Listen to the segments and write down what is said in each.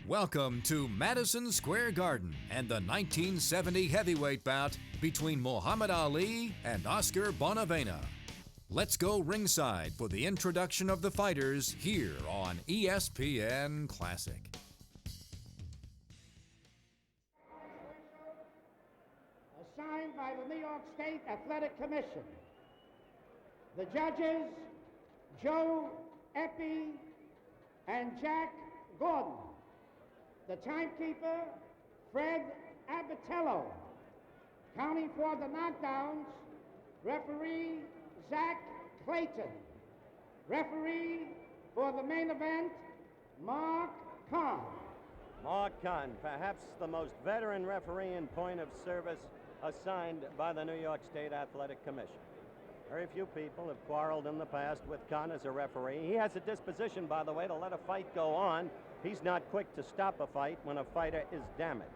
Welcome to Madison Square Garden and the 1970 heavyweight bout between Muhammad Ali and Oscar Bonavena. Let's go ringside for the introduction of the fighters here on ESPN Classic. Assigned by the New York State Athletic Commission. The judges, Joe Eppie and Jack Gordon. The timekeeper, Fred Abatello. Counting for the knockdowns, referee Zach Clayton. Referee for the main event, Mark Kahn. Mark Kahn, perhaps the most veteran referee in point of service assigned by the New York State Athletic Commission. Very few people have quarreled in the past with Kahn as a referee. He has a disposition, by the way, to let a fight go on. He's not quick to stop a fight when a fighter is damaged.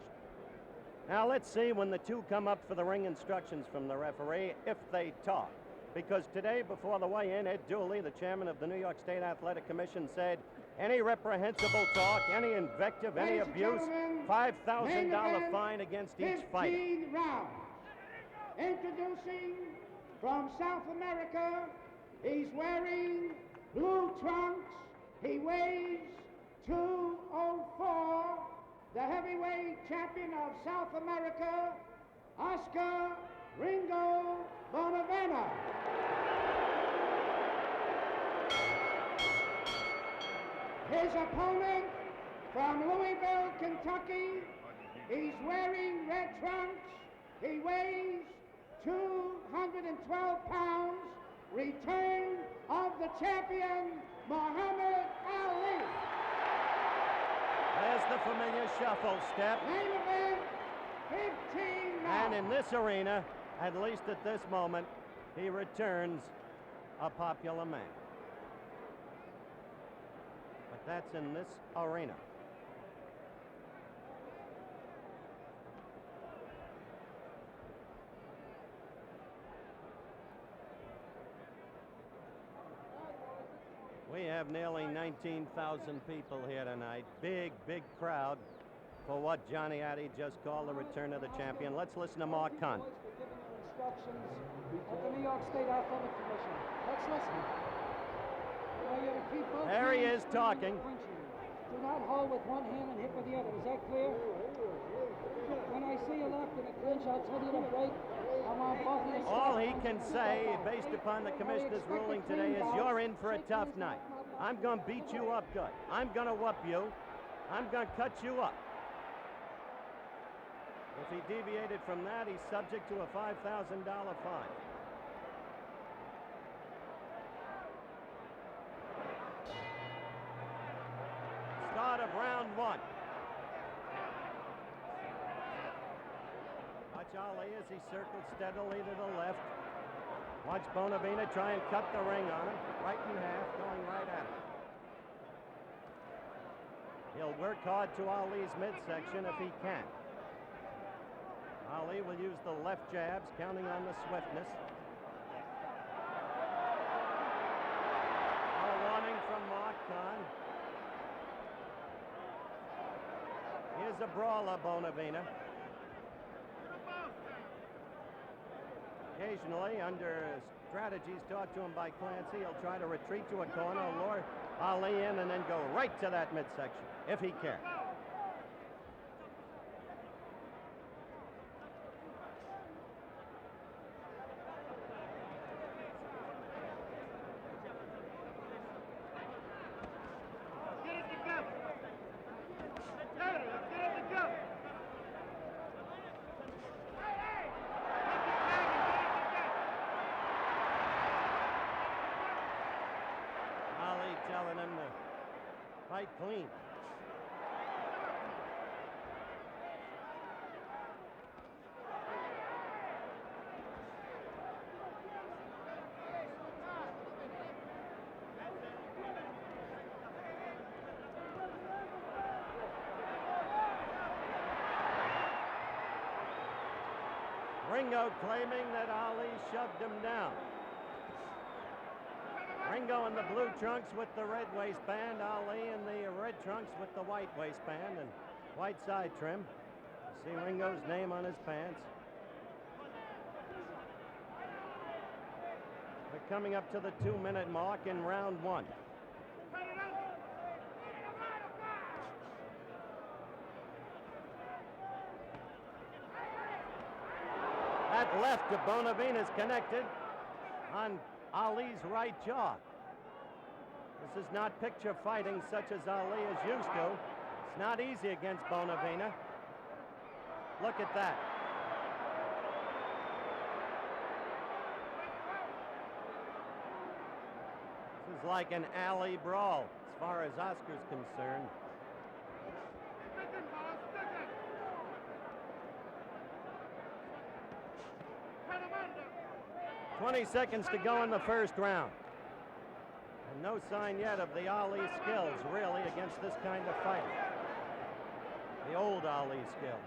Now let's see when the two come up for the ring instructions from the referee, if they talk. Because today, before the weigh-in, Ed Dooley, the chairman of the New York State Athletic Commission, said any reprehensible talk, any invective, any abuse, $5,000 fine against each fighter. 15 rounds. Introducing from South America, he's wearing blue trunks. He weighs 204. The heavyweight champion of South America, Oscar Ringo Bonavena. His opponent from Louisville, Kentucky, he's wearing red trunks. He weighs 212 pounds. Return of the champion, Muhammad Ali. There's the familiar shuffle step. Main event, 15 rounds. And in this arena, at least at this moment, he returns a popular man. But that's in this arena. We have nearly 19,000 people here tonight. Big, big crowd for what Johnny Addy just called the return of the champion. Let's listen to Mark Kahn. Instructions at the New York State Athletic Commission. Let's listen. There he is talking. Do not hold with one hand and hit with the other. Is that clear? When I see you locked in a clinch, I'll tell you to break. I'm on both of you. All he can say, based upon the commissioner's ruling today, is you're in for a tough night. I'm going to beat you up good. I'm going to whoop you. I'm going to cut you up. If he deviated from that, he's subject to a $5,000 fine. Start of round one. Watch Ali as he circles steadily to the left. Watch Bonavena try and cut the ring on him. Right in half, going right at him. He'll work hard to Ali's midsection if he can. Ali will use the left jabs, counting on the swiftness. A warning from Mark Kahn. Here's a brawler, Bonavena. Occasionally, under strategies taught to him by Clancy, he'll try to retreat to a corner, lure Ali in, and then go right to that midsection, if he can. Telling him to fight clean. Ringo claiming that Ali shoved him down. Ringo in the blue trunks with the red waistband, Ali in the red trunks with the white waistband and white side trim. You see Ringo's name on his pants. We're coming up to the 2-minute mark in round one. That left of Bonavena is connected on Ali's right jaw. This is not picture fighting such as Ali is used to. It's not easy against Bonavena. Look at that. This is like an alley brawl as far as Oscar's concerned. 20 seconds to go in the first round. And no sign yet of the Ali skills, really, against this kind of fight. The old Ali skills.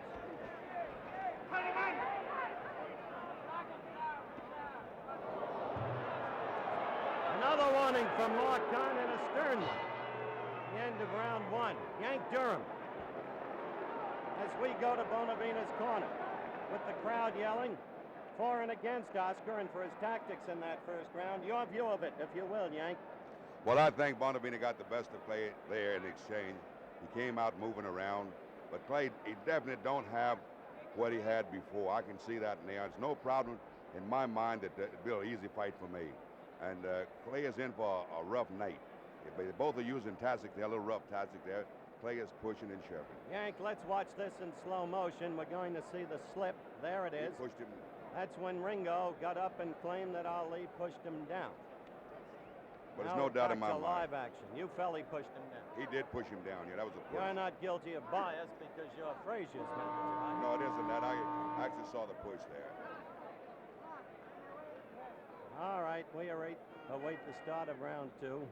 Another warning from Mark Kahn and a stern one. The end of round one. Yank Durham. As we go to Bonavena's corner, with the crowd yelling for and against Oscar and for his tactics in that first round. Your view of it, if you will, Yank. Well, I think Bonavena got the best of play there in exchange. He came out moving around, but he definitely don't have what he had before. I can see that in there. It's no problem in my mind that it'll be an easy fight for me. And Clay is in for a rough night. They both are using tactics. They're a little rough tactics there. Clay is pushing and shoving. Yank, let's watch this in slow motion. We're going to see the slip. There it is. He pushed him. That's when Ringo got up and claimed that Ali pushed him down. But there's no doubt in my mind. Live action. You felt he pushed him down. He did push him down. Yeah, that was a push. You're not guilty of bias because you're Frazier's manager, right? No, it isn't that. I actually saw the push there. All right, we await the start of round two.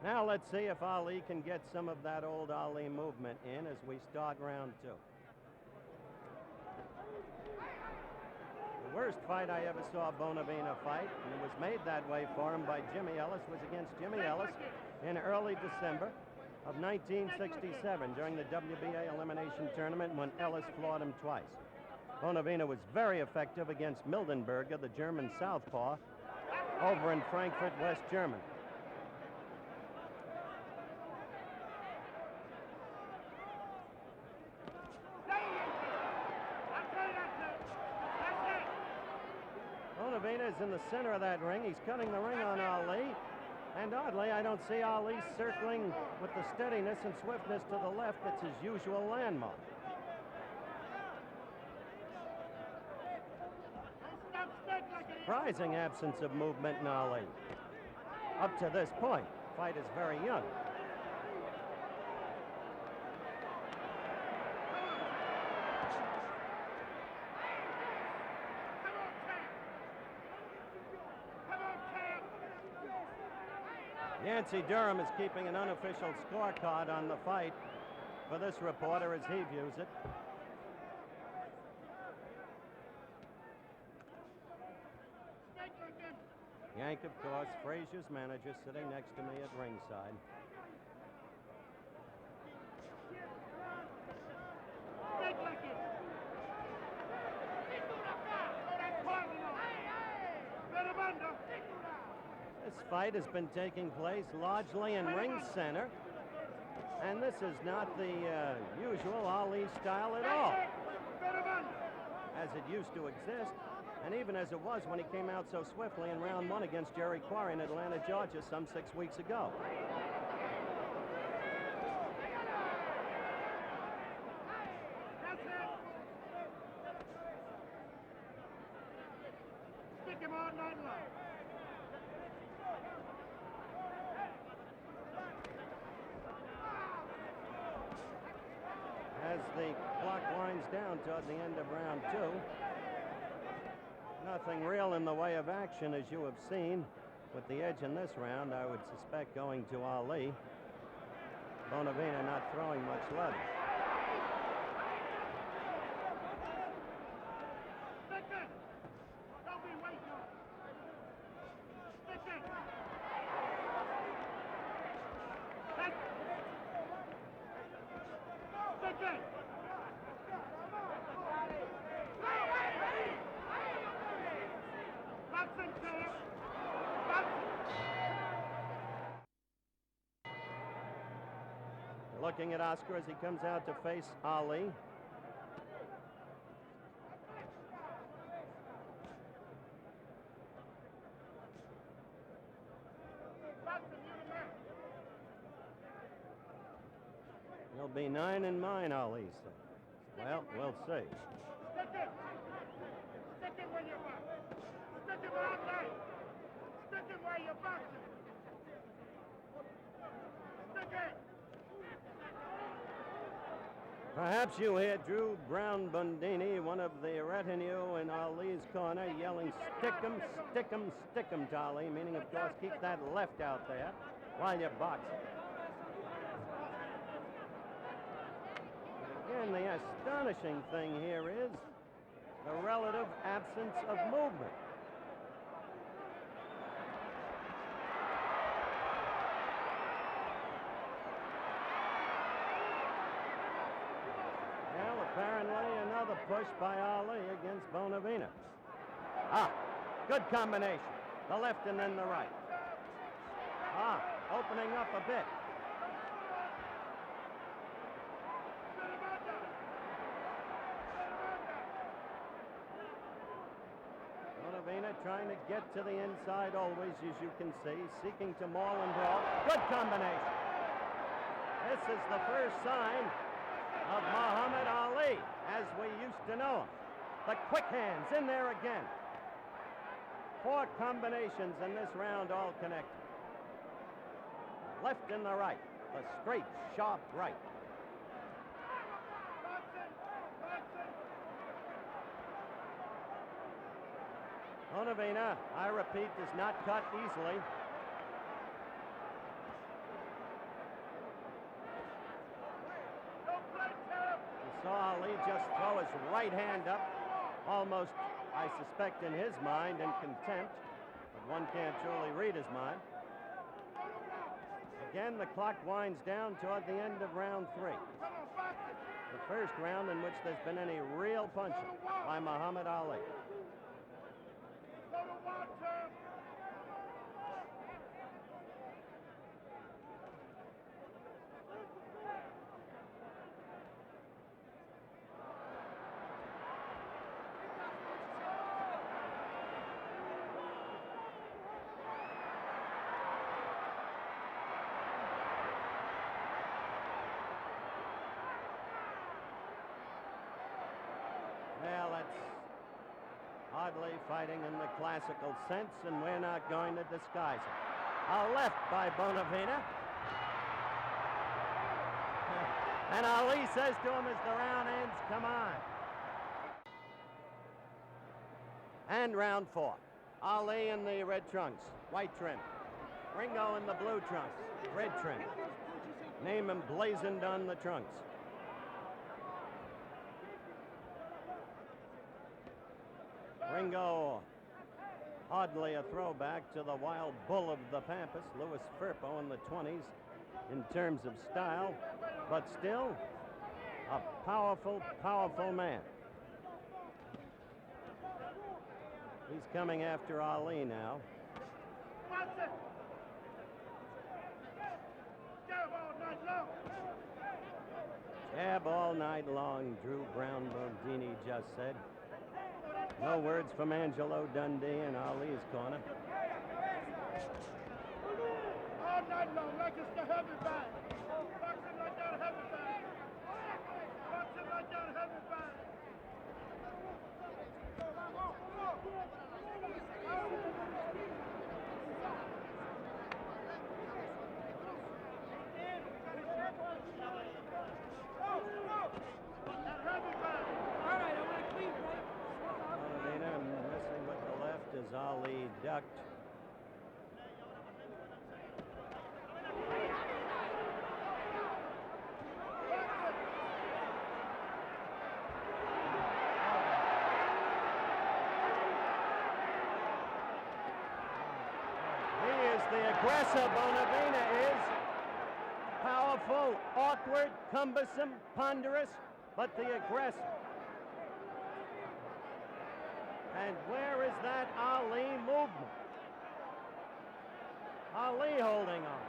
Now let's see if Ali can get some of that old Ali movement in as we start round two. The worst fight I ever saw Bonavena fight, and it was made that way for him by Jimmy Ellis, was against Jimmy Ellis in early December of 1967 during the WBA elimination tournament when Ellis floored him twice. Bonavena was very effective against Mildenberger, the German southpaw, over in Frankfurt, West Germany. Bonavena is in the center of that ring. He's cutting the ring on Ali. And oddly, I don't see Ali circling with the steadiness and swiftness to the left that's his usual landmark. Surprising absence of movement in Ali. Up to this point, the fight is very young. Yancey Durham is keeping an unofficial scorecard on the fight for this reporter as he views it. Yank, of course, Frazier's manager, sitting next to me at ringside. This fight has been taking place largely in ring center, and this is not the usual Ali style at all, as it used to exist, and even as it was when he came out so swiftly in round one against Jerry Quarry in Atlanta, Georgia, some 6 weeks ago. Stick him all night long. As the clock winds down toward the end of round two, nothing real in the way of action, as you have seen, with the edge in this round, I would suspect going to Ali. Bonavena not throwing much leather. Looking at Oscar as he comes out to face Ali. He'll be 9 in mine, Ali said. Well, we'll see. Stick it. Stick it when you're boxing. Stick it all night. Stick it while you're boxing. Stick it. Perhaps you hear Drew Brown Bundini, one of the retinue in Ali's corner, yelling, stick 'em, stick 'em, stick 'em to Ali, meaning, of course, keep that left out there while you're boxing. Again, the astonishing thing here is the relative absence of movement. Well, apparently another push by Ali against Bonavena. Good combination. The left and then the right. Opening up a bit. Bonavena trying to get to the inside always, as you can see, seeking to maul and brawl. Good combination. This is the first sign of Muhammad Ali as we used to know him. The quick hands in there again. 4 combinations in this round, all connected. Left and the right. The straight, sharp right. Bonavena, I repeat, does not cut easily. You saw Ali just throw his right hand up, almost, I suspect, in his mind, in contempt, but one can't truly read his mind. Again, the clock winds down toward the end of round 3. The first round in which there's been any real punching by Muhammad Ali. Well, that's hardly fighting in the classical sense, and we're not going to disguise it. A left by Bonavena. And Ali says to him as the round ends, come on. And round 4. Ali in the red trunks, white trim. Ringo in the blue trunks, red trim. Name emblazoned on the trunks. Ringo, hardly a throwback to the wild bull of the Pampas, Louis Firpo in the 20s in terms of style, but still a powerful, powerful man. He's coming after Ali now. Jab all night long, Drew Brown Bondini just said. No words from Angelo Dundee in Ali's corner. All night long, like it's the heavy bag. Boxing like that heavy bag. Boxing like that heavy bag. As Ali ducked. He is the aggressor, Bonavena is. Powerful, awkward, cumbersome, ponderous, but the aggressor. And where is that Ali movement? Ali holding on.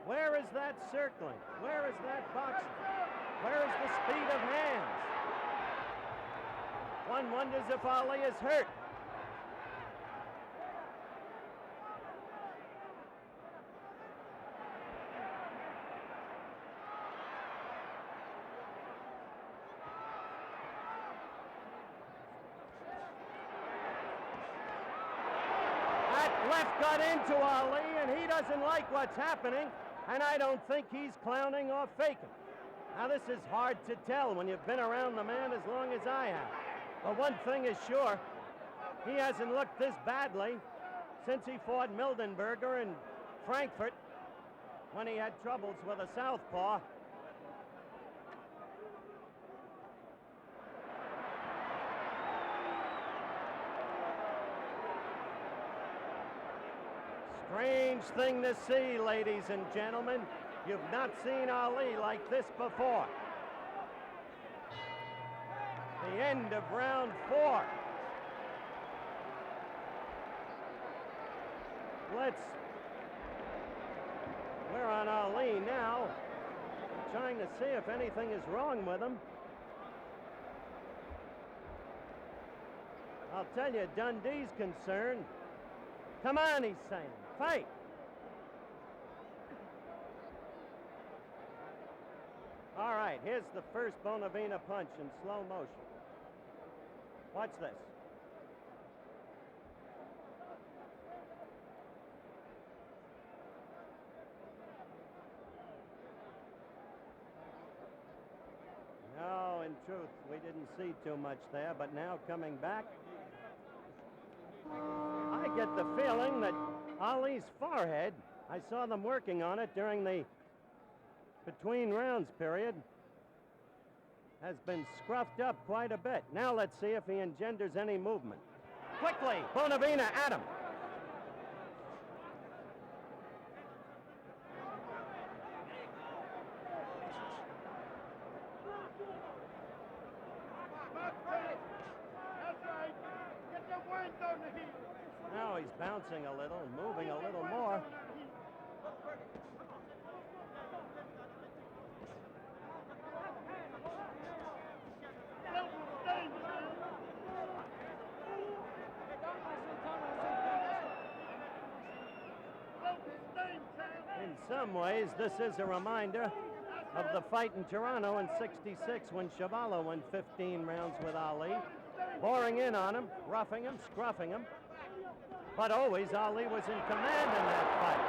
Where is that circling? Where is that boxing? Where is the speed of hands? One wonders if Ali is hurt. That left got into Ali, and he doesn't like what's happening, and I don't think he's clowning or faking. Now, this is hard to tell when you've been around the man as long as I have. But one thing is sure, he hasn't looked this badly since he fought Mildenberger in Frankfurt when he had troubles with a southpaw. Strange thing to see, ladies and gentlemen. You've not seen Ali like this before. The end of round 4. We're on Ali now, trying to see if anything is wrong with him. I'll tell you, Dundee's concerned. Come on, he's saying, fight. All right, here's the first Bonavena punch in slow motion. Watch this. No, in truth, we didn't see too much there, but now coming back, I get the feeling that Ali's forehead, I saw them working on it during the between rounds period, has been scruffed up quite a bit. Now let's see if he engenders any movement. Quickly, Bonavena at him. That's right. Get the wings on the heat. Now he's bouncing a little, moving a little more. In some ways, this is a reminder of the fight in Toronto in '66 when Chuvalo went 15 rounds with Ali, boring in on him, roughing him, scruffing him. But always Ali was in command in that fight.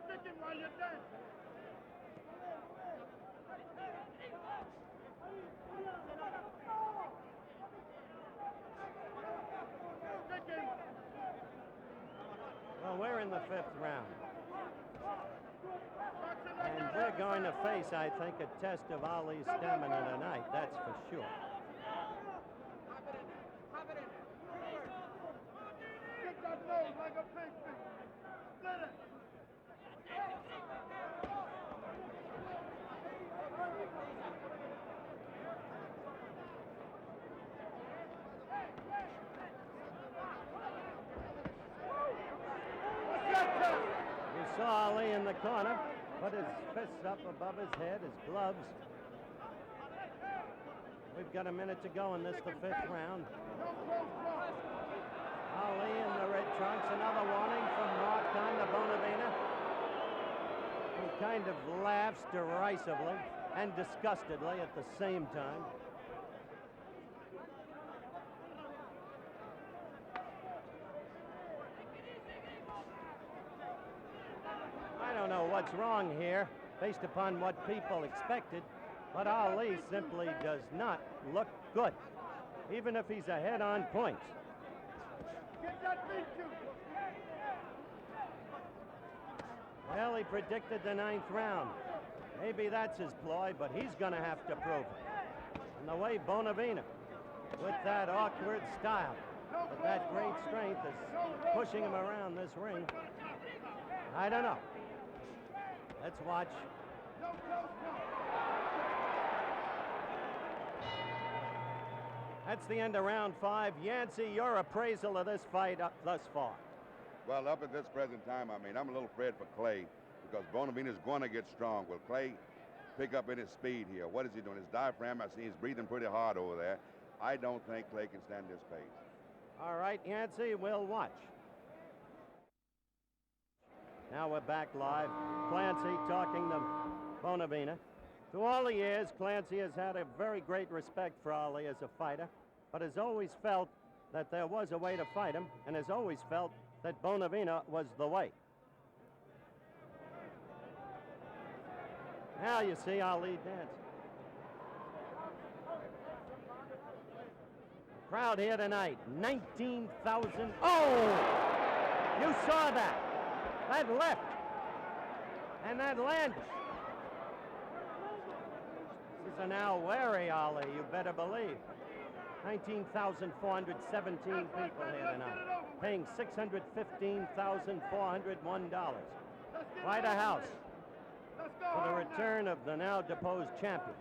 Stick him while you're dancing. Well, we're in the 5th round. And we're going to face, I think, a test of Ali's stamina tonight, that's for sure. Kick that nose like a pig fish. Split it. You saw Ali in the corner, put his fists up above his head, his gloves. We've got a minute to go in this, the 5th round. Ali in the red trunks, another warning from Martin to Bonavena, who kind of laughs derisively and disgustedly at the same time. I don't know what's wrong here, based upon what people expected, but Ali simply does not look good, even if he's ahead on points. Get that beat you. Well, he predicted the 9th round. Maybe that's his ploy, but he's going to have to prove it. And the way Bonavena, with that awkward style, but that great strength, is pushing him around this ring, I don't know. Let's watch. No close one. That's the end of round 5. Yancey, your appraisal of this fight thus far. Well, up at this present time, I mean, I'm a little afraid for Clay because Bonavena's going to get strong. Will Clay pick up in his speed here? What is he doing? His diaphragm, I see he's breathing pretty hard over there. I don't think Clay can stand this pace. All right, Yancey, we'll watch. Now we're back live. Clancy talking to Bonavena. Through all the years, Clancy has had a very great respect for Ali as a fighter, but has always felt that there was a way to fight him, and has always felt that Bonavena was the way. Now you see Ali dancing. Crowd here tonight, 19,000. Oh! You saw that. That left. And that landed. This is an now wary Ali, you better believe. 19,417 people here tonight, paying $615,401. Quite a house for the return of the now deposed champion.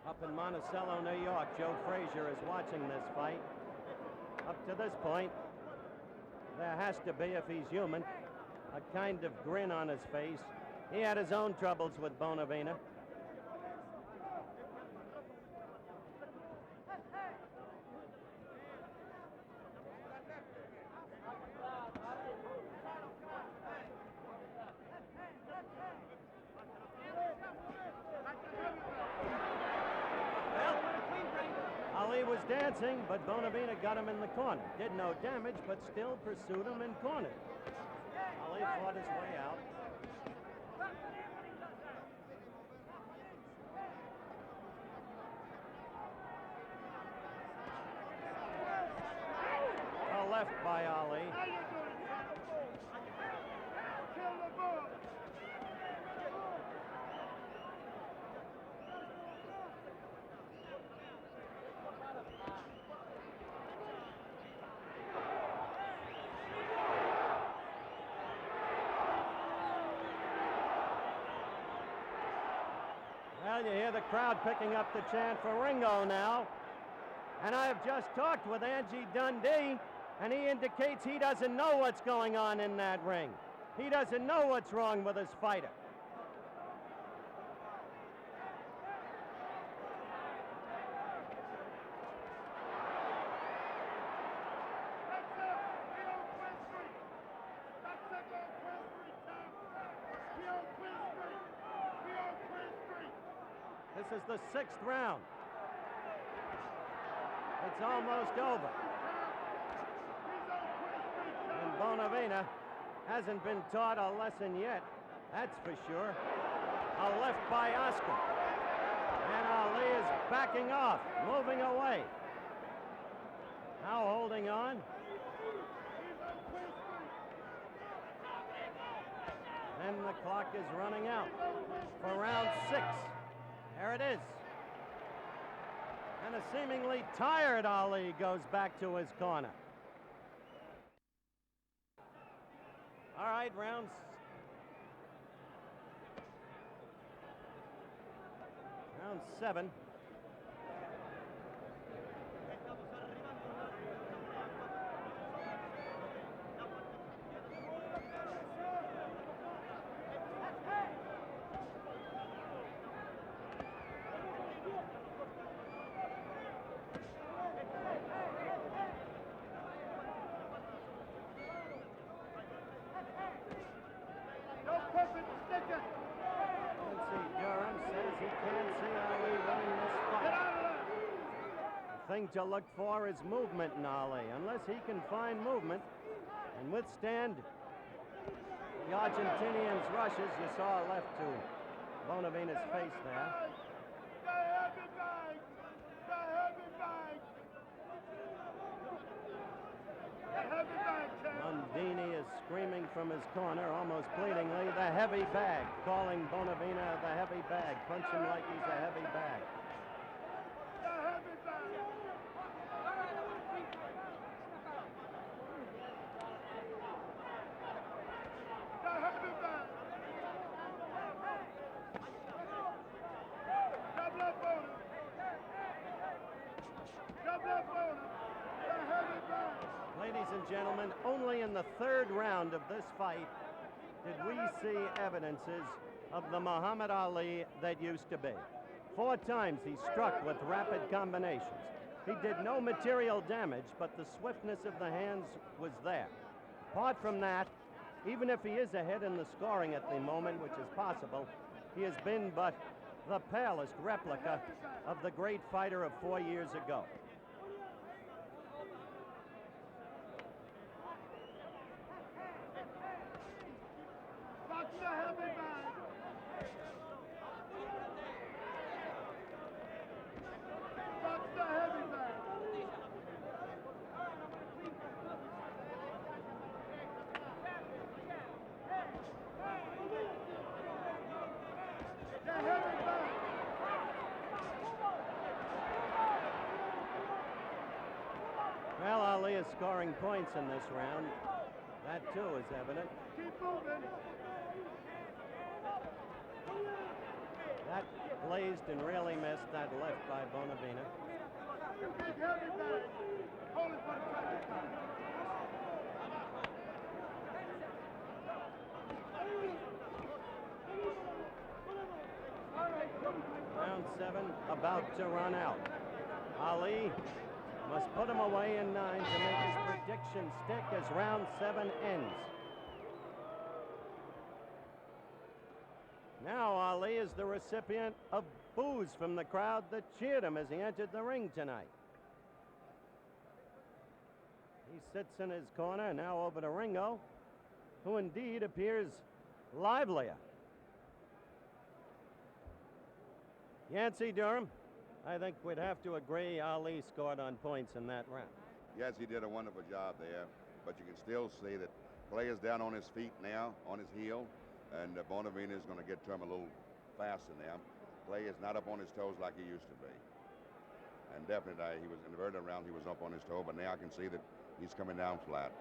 Up in Monticello, New York, Joe Frazier is watching this fight. Up to this point, there has to be, if he's human, a kind of grin on his face. He had his own troubles with Bonavena. Ali was dancing, but Bonavena got him in the corner. Did no damage, but still pursued him and cornered. Ali fought his way out. Well, left by Ali. How you doing, kill the bull. Well, you hear the crowd picking up the chant for Ringo now. And I have just talked with Angie Dundee, and he indicates he doesn't know what's going on in that ring. He doesn't know what's wrong with his fighter. This is the 6th round. It's almost over. And Bonavena hasn't been taught a lesson yet, that's for sure. A left by Oscar. And Ali is backing off, moving away. Now holding on. And the clock is running out for round 6. There it is. And a seemingly tired Ali goes back to his corner. All right, round 7. The thing to look for is movement in Ali. Unless he can find movement and withstand the Argentinians' rushes, you saw a left to Bonavena's face there. The heavy bag! The heavy bag! The heavy bag, champ! Mundini is screaming from his corner, almost pleadingly, the heavy bag, calling Bonavena the heavy bag. Punch him like he's a heavy bag. The heavy bag! left on him. The heavyweight. Ladies and gentlemen, only in the third round of this fight did we see evidences of the Muhammad Ali that used to be. 4 times he struck with rapid combinations. He did no material damage, but the swiftness of the hands was there. Apart from that, even if he is ahead in the scoring at the moment, which is possible, he has been but the palest replica of the great fighter of 4 years ago. Box the heavyweight. Box the heavyweight. The heavyweight. Well, Ali is scoring points in this round. That, too, is evident. Keep moving. That blazed and really missed that left by Bonavena. The big heavyweight. Hold it for the second time. Round 7 about to run out. Ali must put him away in 9 to make his prediction stick as round 7 ends. Now Ali is the recipient of boos from the crowd that cheered him as he entered the ring tonight. He sits in his corner, now over to Ringo, who indeed appears livelier. Yancey Durham, I think we'd have to agree Ali scored on points in that round. Yes, he did a wonderful job there, but you can still see that Clay is down on his feet now, on his heel, and Bonavena is going to get to him a little faster now. Clay is not up on his toes like he used to be. And definitely, he was in the very round, he was up on his toe, but now I can see that he's coming down flat.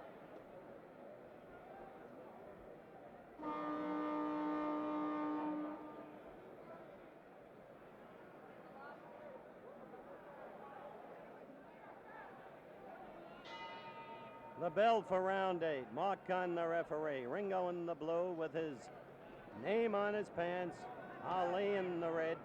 The bell for round 8. Mark Kahn, the referee. Ringo in the blue with his name on his pants. Ali in the red.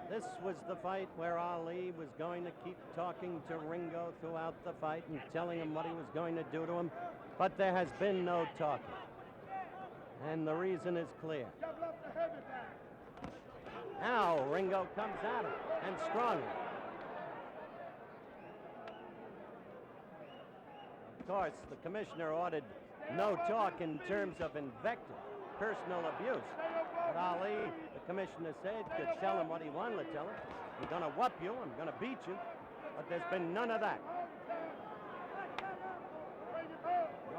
This was the fight where Ali was going to keep talking to Ringo throughout the fight and telling him what he was going to do to him. But there has been no talking. And the reason is clear. Now Ringo comes at him, and strongly. Of course, the commissioner ordered no talk in terms of invective, personal abuse. But Ali, the commissioner said, could tell him what he wanted to tell him. I'm going to whoop you, I'm going to beat you. But there's been none of that.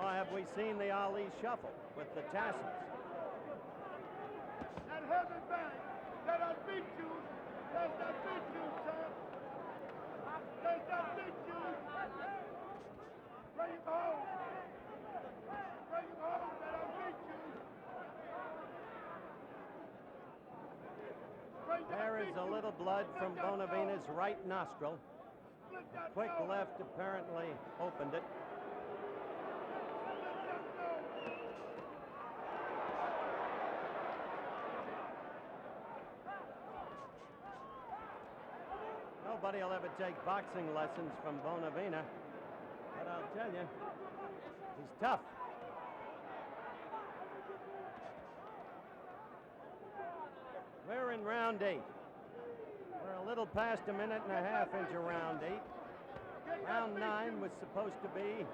Nor have we seen the Ali shuffle with the tassels. That heavyweight, that I beat you, that I beat you, son. That I beat you. Bring him home. Bring him home, that I beat you. There is a little blood from Bonavena's right nostril. A quick left apparently opened it. Nobody will ever take boxing lessons from Bonavena, but I'll tell you, he's tough. We're in round 8. We're a little past a minute and a half into round 8. Round 9 was supposed to be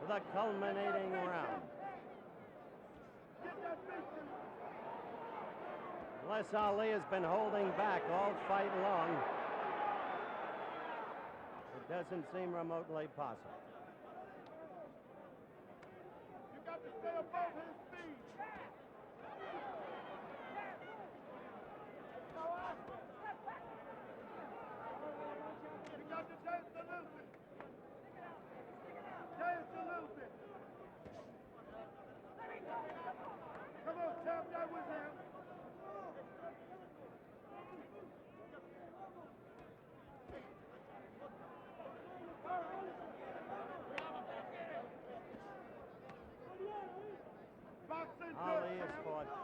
the culminating round. Unless Ali has been holding back all fight long, it doesn't seem remotely possible. You got to stay above his feet. You got to dance a little bit. Dance a little bit. Come on, champ, that was him.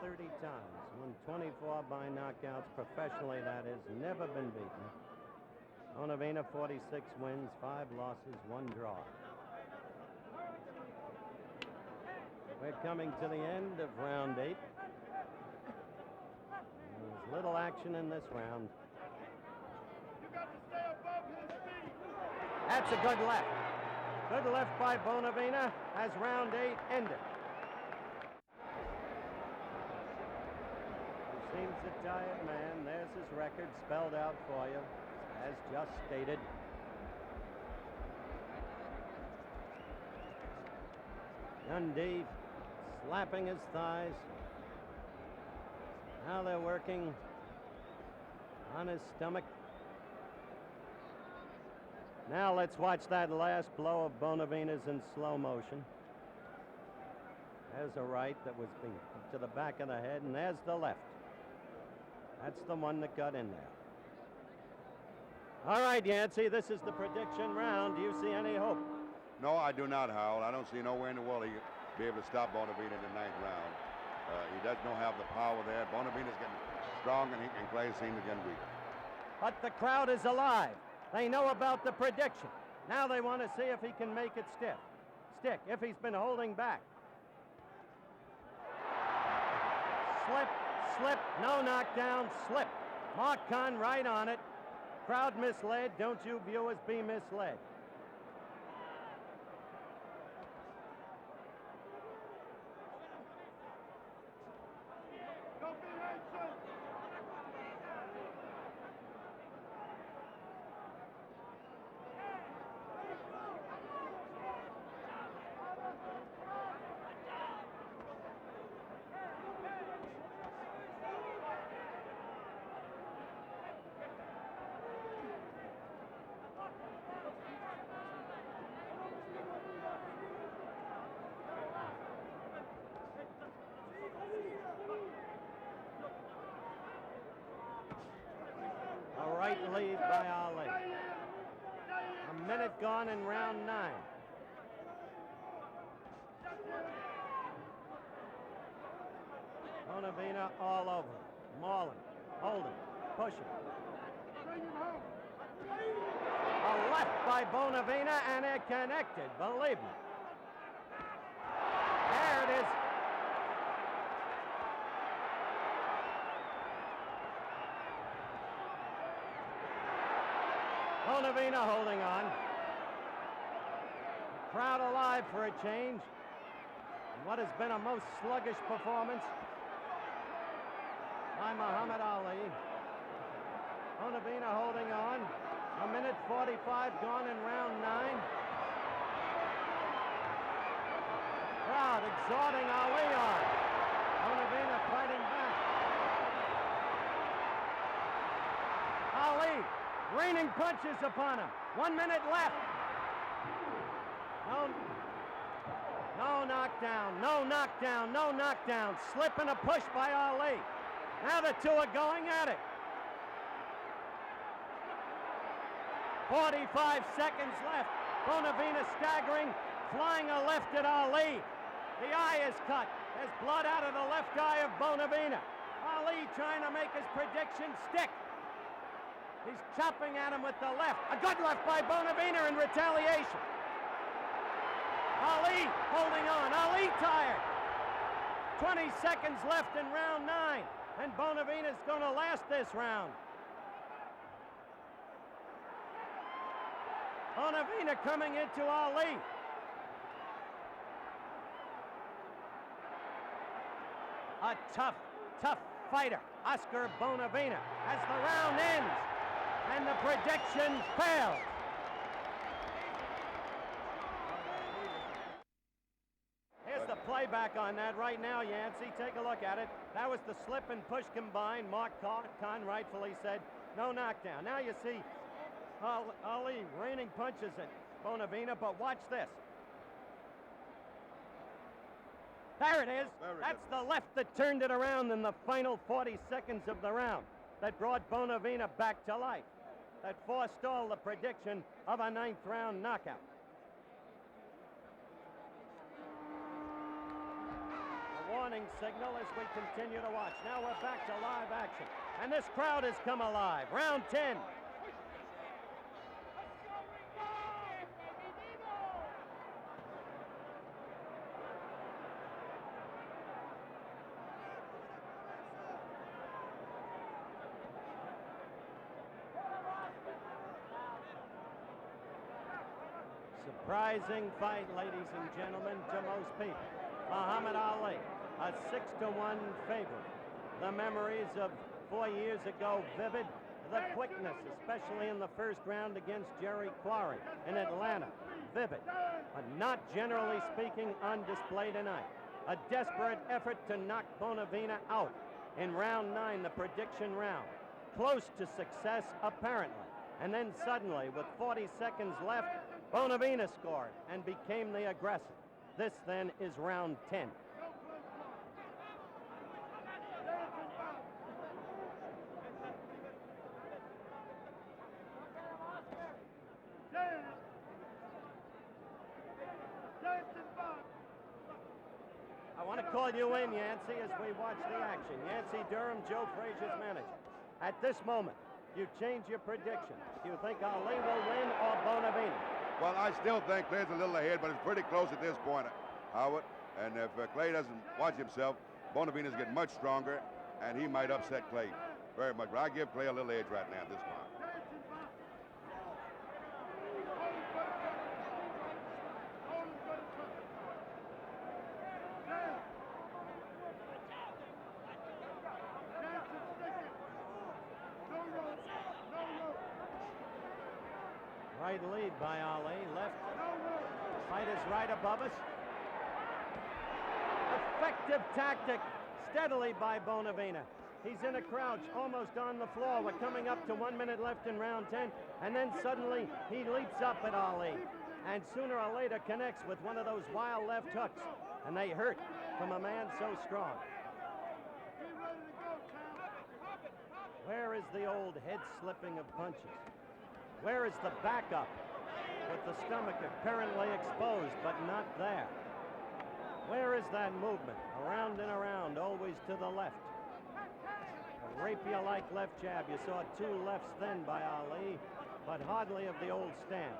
30 times, won 24 by knockouts. Professionally, that has never been beaten. Bonavena, 46 wins, 5 losses, 1 draw. We're coming to the end of round 8. There's little action in this round. You got to stay above his feet. That's a good left. Good left by Bonavena as round 8 ended. He seems a tired man. There's his record spelled out for you, as just stated. Dundee slapping his thighs. Now they're working on his stomach. Now let's watch that last blow of Bonavena's in slow motion. There's a right that was being to the back of the head, and there's the left. That's the one that got in there. All right, Yancey, this is the prediction round. Do you see any hope? No, I do not, Howell. I don't see nowhere in the world he'll be able to stop Bonavena in the 9th round. He does not have the power there. Bonavena's getting strong, and Clay seems getting weak. But the crowd is alive. They know about the prediction. Now they want to see if he can make it stick, if he's been holding back. Slip, no knockdown, slip. Mark Kahn right on it. Crowd misled. Don't you viewers be misled. Don't be anxious. A right lead by Ali. A minute gone in round 9. Bonavena all over. Mauling, holding, pushing. Bring him home. A left by Bonavena, and it connected, believe me. There it is. Bonavena holding on. Crowd alive for a change. In what has been a most sluggish performance by Muhammad Ali. Bonavena holding on. A minute 45 gone in round 9. Crowd exhorting Ali on. Bonavena fighting back. Ali raining punches upon him. 1 minute left. No knockdown, no knockdown, no knockdown. Slip and a push by Ali. Now the two are going at it. 45 seconds left. Bonavena staggering, flying a left at Ali. The eye is cut. There's blood out of the left eye of Bonavena. Ali trying to make his prediction stick. He's chopping at him with the left. A good left by Bonavena in retaliation. Ali holding on. Ali tired. 20 seconds left in round 9. And Bonavena's going to last this round. Bonavena coming into Ali. A tough fighter, Oscar Bonavena, as the round ends. And the prediction fails. Here's the playback on that right now, Yancey. Take a look at it. That was the slip and push combined. Mark Kahn rightfully said no knockdown. Now you see Ali raining punches at Bonavena, but watch this. There it is. That's the left that turned it around in the final 40 seconds of the round. That brought Bonavena back to life. That forestalled the prediction of a 9th round knockout. A warning warning signal as we continue to watch. Now we're back to live action. And this crowd has come alive. Round 10. Surprising fight, ladies and gentlemen, to most people. Muhammad Ali, a 6-1 favorite. The memories of 4 years ago vivid. The quickness, especially in the first round against Jerry Quarry in Atlanta, vivid. But not generally speaking on display tonight. A desperate effort to knock Bonavena out in round 9, the prediction round. Close to success, apparently. And then suddenly, with 40 seconds left, Bonavena scored and became the aggressor. This then is round 10. I want to call you in, Yancey, as we watch the action. Yancey Durham, Joe Frazier's manager. At this moment, you change your prediction. Do you think Ali will win or Bonavena? Well, I still think Clay's a little ahead, but it's pretty close at this point, Howard. And if Clay doesn't watch himself, Bonavena's getting much stronger, and he might upset Clay very much. But I give Clay a little edge right now at this point. Right lead by Ali, left. Fight is right above us. Effective tactic, steadily by Bonavena. He's in a crouch, almost on the floor. We're coming up to 1 minute left in round 10, and then suddenly he leaps up at Ali, and sooner or later connects with one of those wild left hooks, and they hurt from a man so strong. Where is the old head slipping of punches? Where is the backup with the stomach apparently exposed but not there? Where is that movement? Around and around, always to the left. A rapier-like left jab. You saw 2 lefts then by Ali, but hardly of the old stand.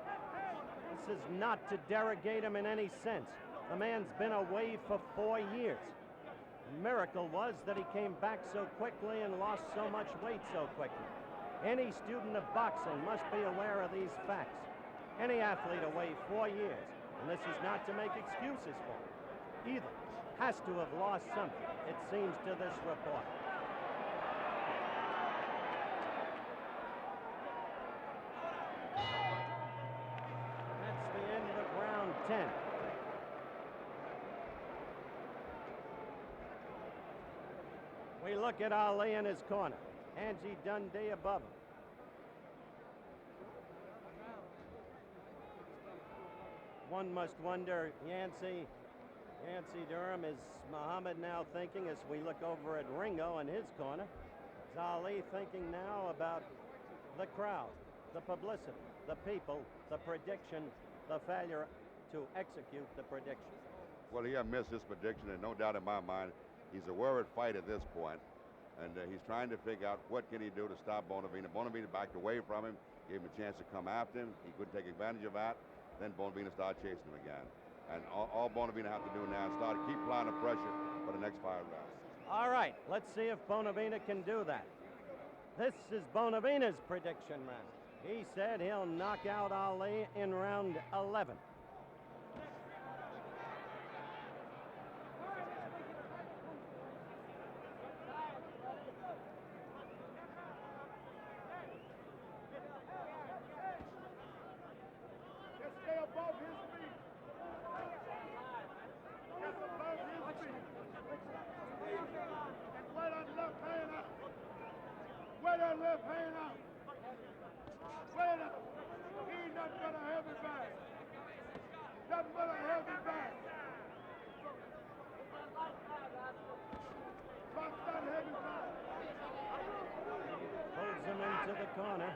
This is not to derogate him in any sense. The man's been away for 4 years. The miracle was that he came back so quickly and lost so much weight so quickly. Any student of boxing must be aware of these facts. Any athlete away 4 years, and this is not to make excuses for him, either has to have lost something, it seems to this report. That's the end of round 10. We look at Ali in his corner. Angie Dundee above him. One must wonder, Yancey Durham, is Muhammad now thinking as we look over at Ringo in his corner? Is Ali thinking now about the crowd, the publicity, the people, the prediction, the failure to execute the prediction? Well, he has missed his prediction, and no doubt in my mind, he's a worried fight at this point. And he's trying to figure out what can he do to stop Bonavena. Bonavena backed away from him, gave him a chance to come after him. He couldn't take advantage of that. Then Bonavena started chasing him again. And all Bonavena have to do now is keep applying the pressure for the next 5 rounds. All right, let's see if Bonavena can do that. This is Bonavena's prediction round. He said he'll knock out Ali in round 11. Left hand out. Wait up. He ain't nothing but a heavy bag. Nothing but a heavy bag. Drop that heavy bag. Pulls him into the corner.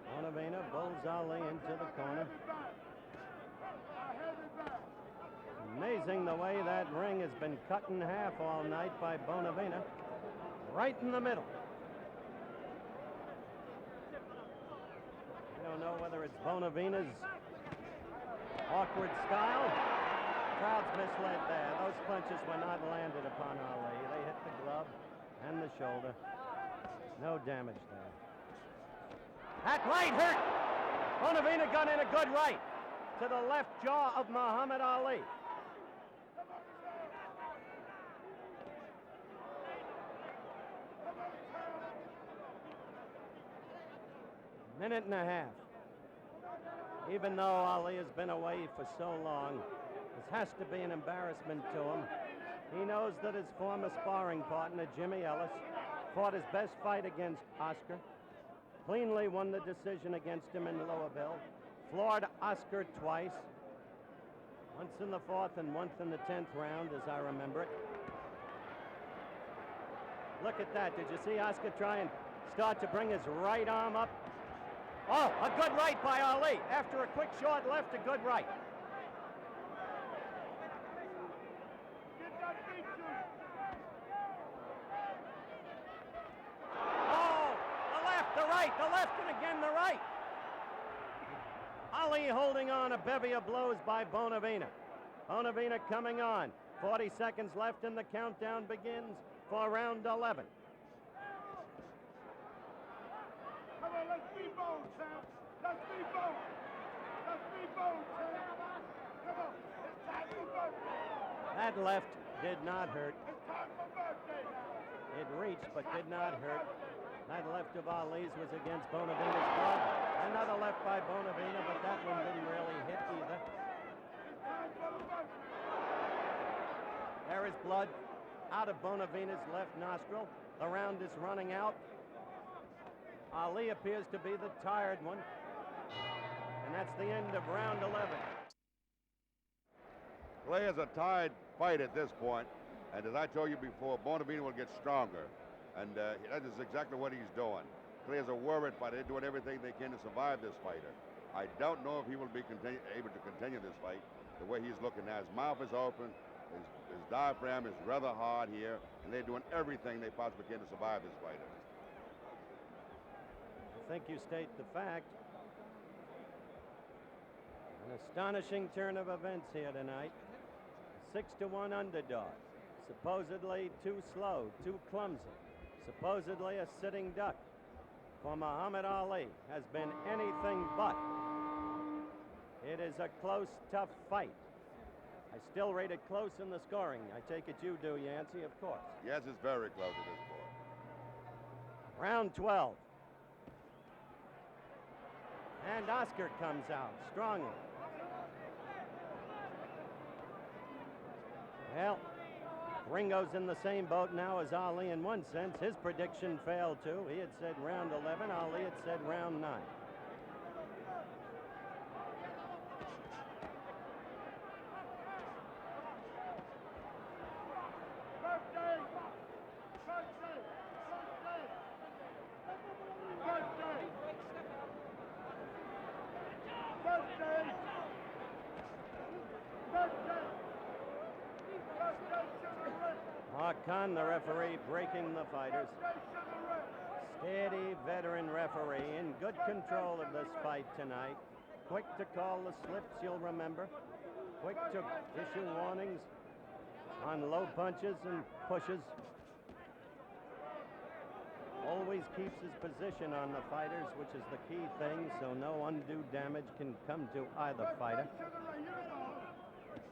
Bonavena pulls Ali into the corner. A heavy bag. Amazing the way that ring has been cut in half all night by Bonavena. Right in the middle. I don't know whether it's Bonavena's awkward style. Crowd's misled there. Those punches were not landed upon Ali. They hit the glove and the shoulder. No damage there. That right hurt. Bonavena got in a good right to the left jaw of Muhammad Ali. Minute and a half. Even though Ali has been away for so long, this has to be an embarrassment to him. He knows that his former sparring partner, Jimmy Ellis, fought his best fight against Oscar, cleanly won the decision against him in Louisville, floored Oscar twice, once in the 4th and once in the 10th round, as I remember it. Look at that. Did you see Oscar try and start to bring his right arm up? Oh, a good right by Ali. After a quick short left, a good right. Oh, the left, and again the right. Ali holding on, a bevy of blows by Bonavena. Bonavena coming on. 40 seconds left and the countdown begins for round 11. Come on, let's be bold, Sam. Let's be bold. Let's be bold, Sam. Come on, it's time for birthday. That left did not hurt. It's time for birthday now. It reached but did not hurt. That left of Ali's was against Bonavena's glove. Another left by Bonavena, but that one didn't really hit either. It's time for the birthday. There is blood out of Bonavena's left nostril. The round is running out. Ali appears to be the tired one. And that's the end of round 11. Clay is a tied fight at this point, and as I told you before, Bonavena will get stronger, and that is exactly what he's doing. Clay is a worried fighter. They're doing everything they can to survive this fighter. I don't know if he will be able to continue this fight the way he's looking now. His mouth is open, his diaphragm is rather hard here, and they're doing everything they possibly can to survive this fighter. I think you state the fact. An astonishing turn of events here tonight. 6-1 underdog. Supposedly too slow, too clumsy. Supposedly a sitting duck. For Muhammad Ali has been anything but. It is a close, tough fight. I still rate it close in the scoring. I take it you do, Yancey, of course. Yes, it's very close at this point. Round 12. And Oscar comes out strongly. Well, Ringo's in the same boat now as Ali in one sense. His prediction failed too. He had said round 11. Ali had said round 9. Birthday! Birthday! Birthday! Birthday! Birthday! Birthday! Birthday to the ring! Khan, the referee, breaking the fighters. Birthday to the ring! Steady veteran referee in good control of this fight tonight. Quick to call the slips, you'll remember. Quick to issue warnings on low punches and pushes. Always keeps his position on the fighters, which is the key thing, so no undue damage can come to either fighter. Birthday to the ring!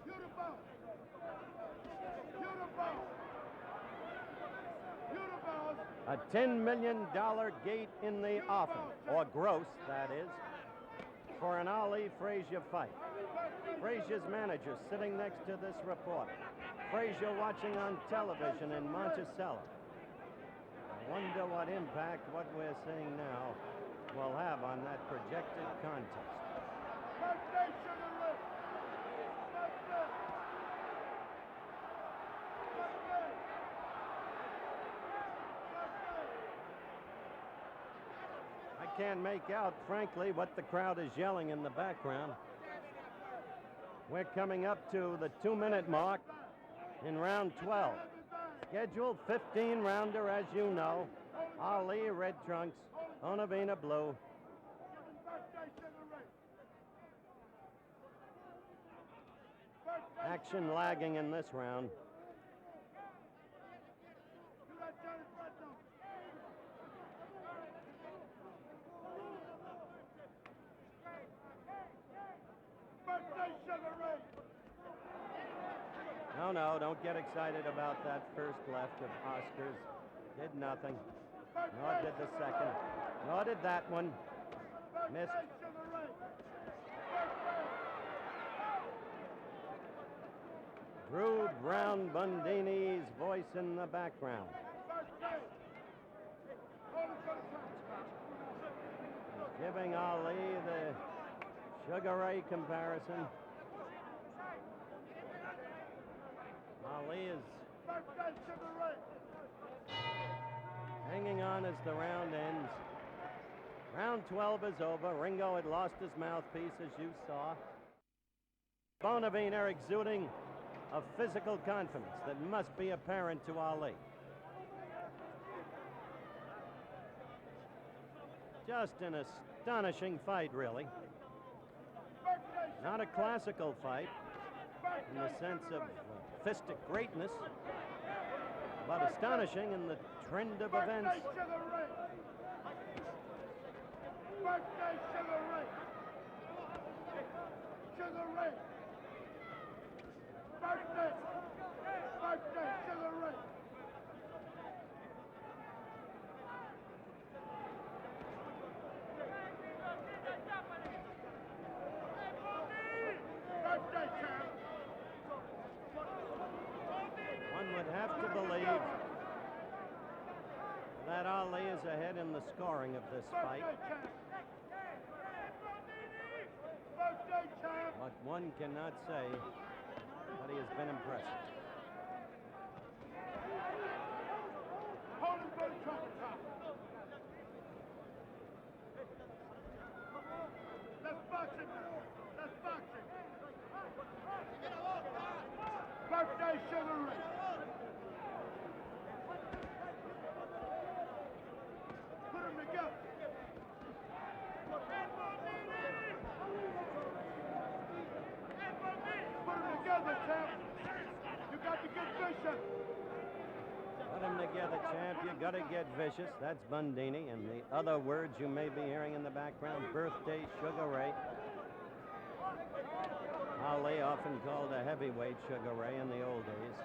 Beautiful! Beautiful! Beautiful! A $10 million gate in the offing, or gross, that is, for an Ali Frazier fight. Frazier's manager sitting next to this reporter. Frazier watching on television in Monticello. I wonder what impact what we're seeing now will have on that projected contest. Birthday to the ring! Birthday! Birthday! I can't make out, frankly, what the crowd is yelling in the background. We're coming up to the 2-minute mark in round 12. Scheduled 15-rounder, as you know. Ali, red trunks. Bonavena, blue. Action lagging in this round. No, don't get excited about that first left of Oscar's. Did nothing. Nor did the second. Nor did that one. Missed. Drew Brown Bundini's voice in the background. Giving Ali the Sugar Ray comparison. Ali is hanging on as the round ends. Round 12 is over. Ringo had lost his mouthpiece, as you saw. Bonavena exuding a physical confidence that must be apparent to Ali. Just an astonishing fight, really. Not a classical fight in the sense of fistic greatness, but astonishing in the trend of events. Birthday Sugar Ray! Sugar Ray! Birthday! Birthday Sugar Ray! Birthday champ! One would have to believe that Ali is ahead in the scoring of this fight. But one cannot say that he has been impressive. That's boxing now. That's boxing. Birthday Sugar Ray. Put them together. Put them together, champ. You got to get vicious. Put them together, champ. You got to get vicious. That's Bundini. And the other words you may be hearing in the background, birthday Sugar Ray. Ali often called a heavyweight Sugar Ray in the old days.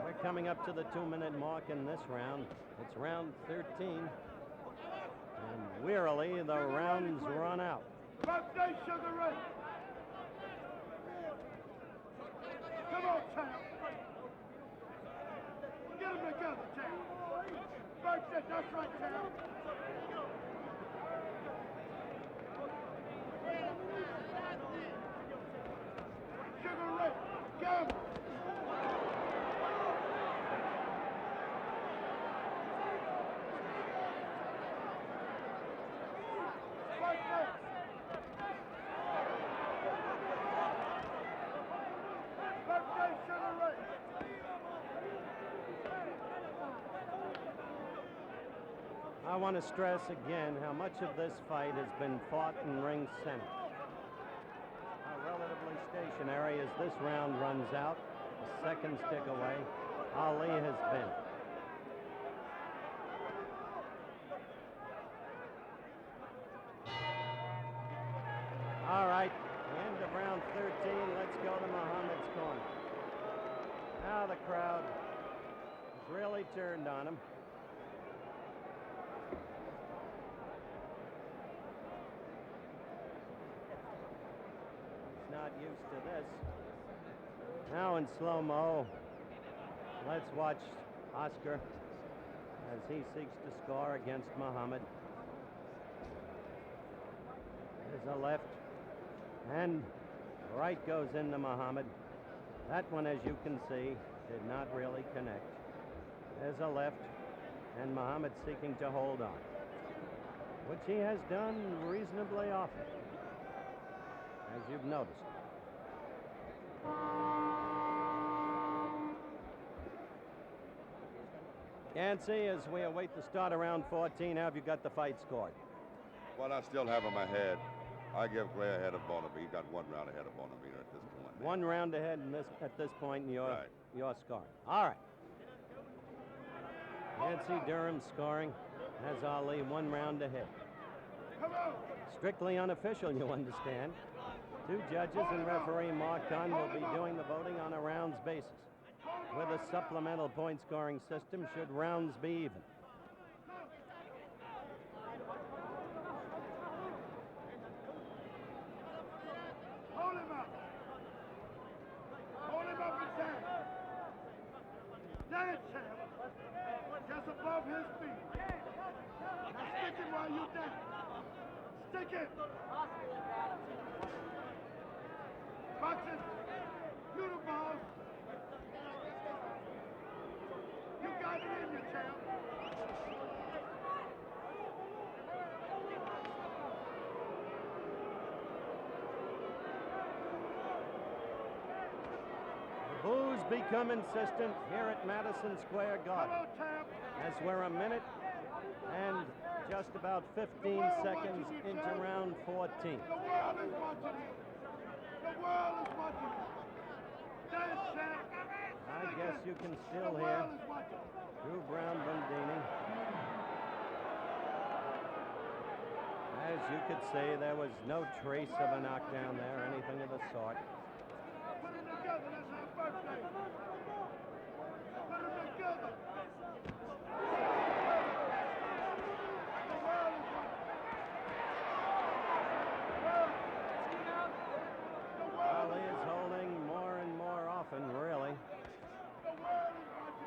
We're coming up to the 2-minute mark in this round. It's round 13. And wearily, the rounds run out. Birthday Sugar Ray. Come on, champ. Get them together, champ. Birthday, that's right, champ. Sugar Ray, come. Birthday. Birthday Sugar Ray. I want to stress again how much of this fight has been fought in ring center. How relatively stationary as this round runs out, a second stick away, Ali has been. All right, end of round 13. Let's go to Muhammad's corner. Now the crowd has really turned on him. He's not used to this. Now in slow-mo, let's watch Oscar as he seeks to score against Muhammad. There's a left, and right goes into Muhammad. That one, as you can see, did not really connect. There's a left, and Muhammad seeking to hold on, which he has done reasonably often. as you've noticed. Yancey, as we await the start of round 14, how have you got the fight scored? Well, I still have him ahead. I give Clay ahead of Bonavena. He got 1 round ahead of Bonavena at this point. 1 round ahead at this point in your scoring. All right. Yancey Durham scoring has Ali 1 round ahead. Strictly unofficial, you understand. 2 judges and referee Mark Gunn will be doing the voting on a rounds basis. With a supplemental point scoring system, should rounds be even. Hold him up. Hold him up and down. Dance him. Just above his feet. Now stick him while you dance. Stick it. Boxing. You the boss. You got it in you, champ. The boos become insistent here at Madison Square Garden, Hello, champ. as we're a minute and just about 15 seconds into round 14. The world is watching you. The world is watching you. Dance, champ. I guess you can The still hear world is watching. Drew Brown Bundini. As you could see, there was no trace of a knockdown there, anything of the sort. Put them together. That's our birthday. Put them together. The world is watching. The world Ali is holding more and more often, really. is watching